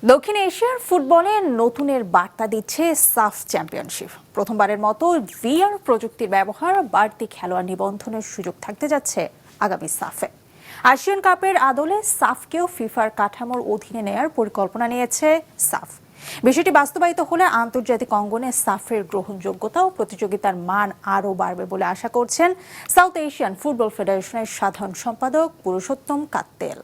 দক্ষিণ এশিয়ার ফুটবলে নতুনের বার্তা দিচ্ছে সাফ চ্যাম্পিয়নশিপ। প্রথমবারের মতো ভিআর প্রযুক্তির ব্যবহার, বাড়তি খেলোয়াড় নিবন্ধনের সুযোগ থাকতে যাচ্ছে আগামী সাফে। এশিয়ান কাপের আদলে সাফকেও ফিফার কাঠামোর অধীনে নেয়ার পরিকল্পনা নিয়েছে সাফ। বিষয়টি বাস্তবায়িত হলে আন্তর্জাতিক অঙ্গনে সাফের গ্রহণযোগ্যতা ও প্রতিযোগিতার মান আরও বাড়বে বলে আশা করছেন সাউথ এশিয়ান ফুটবল ফেডারেশনের সাধারণ সম্পাদক পুরুষোত্তম কাত্তেল।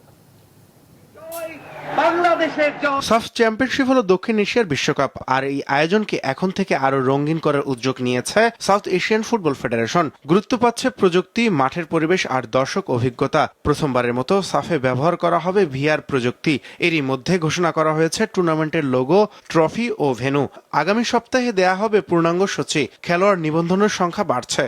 সাফ চ্যাম্পিয়নশিপ হলো দক্ষিণ এশিয়ার বিশ্বকাপ, আর এই আয়োজনকে এখন থেকে আরো রঙিন করার উদ্যোগ নিয়েছে সাউথ এশিয়ান ফুটবল ফেডারেশন। গুরুত্ব পাচ্ছে প্রযুক্তি, মাঠের পরিবেশ আর দর্শক অভিজ্ঞতা। প্রথমবারের মতো সাফে ব্যবহার করা হবে ভিআর প্রযুক্তি। এরই মধ্যে ঘোষণা করা হয়েছে টুর্নামেন্টের লোগো, ট্রফি ও ভেন্যু। আগামী সপ্তাহে দেয়া হবে পূর্ণাঙ্গ সূচি। খেলোয়াড় নিবন্ধনের সংখ্যা বাড়ছে।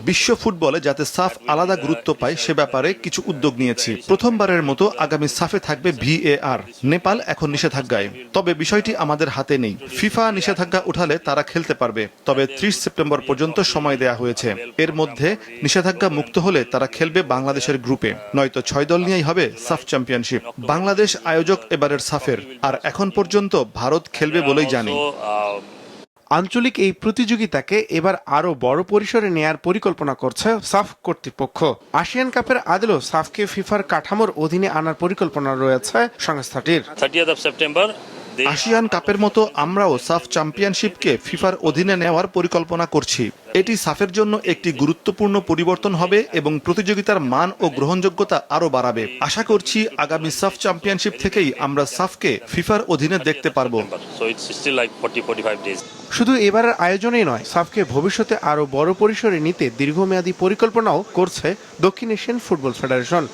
বিশ্ব ফুটবলে যাতে সাফ আলাদা গুরুত্ব পায় সে ব্যাপারে কিছু উদ্যোগ নিয়েছি। প্রথমবারের মতো আগামী সাফে থাকবে ভিএআর। নেপাল এখন নিষেধাজ্ঞায়, তবে বিষয়টি আমাদের হাতে নেই। ফিফা নিষেধাজ্ঞা উঠালে তারা খেলতে পারবে, তবে 30 সেপ্টেম্বর পর্যন্ত সময় দেয়া হয়েছে। এর মধ্যে নিষেধাজ্ঞা মুক্ত হলে তারা খেলবে বাংলাদেশের গ্রুপে, নয়তো 6 দল নিয়েই হবে সাফ চ্যাম্পিয়নশিপ। বাংলাদেশ আয়োজক এবারের সাফের, আর এখন পর্যন্ত ভারত খেলবে বলেই জানি। আঞ্চলিক এই প্রতিযোগিতাকে এবার আরো বড় পরিসরে নেয়ার পরিকল্পনা করছে সাফ কর্তৃপক্ষ। এশিয়ান কাপের আদলেও সাফকে ফিফার কাঠামোর অধীনে আনার পরিকল্পনা রয়েছে সংস্থাটির। 30 সেপ্টেম্বর এশিয়ান কাপের মতো আমরাও সাফ চ্যাম্পিয়নশিপকে ফিফার অধীনে নেওয়ার পরিকল্পনা করছি। এটি সাফের জন্য একটি গুরুত্বপূর্ণ পরিবর্তন হবে এবং প্রতিযোগিতার মান ও গ্রহণযোগ্যতা আরও বাড়াবে। আশা করছি আগামী সাফ চ্যাম্পিয়নশিপ থেকেই আমরা সাফকে ফিফার অধীনে দেখতে পারবো। শুধু এবারের আয়োজনেই নয়, সাফকে ভবিষ্যতে আরো বড় পরিসরে নিতে দীর্ঘমেয়াদী পরিকল্পনাও করছে দক্ষিণ এশিয়ান ফুটবল ফেডারেশন।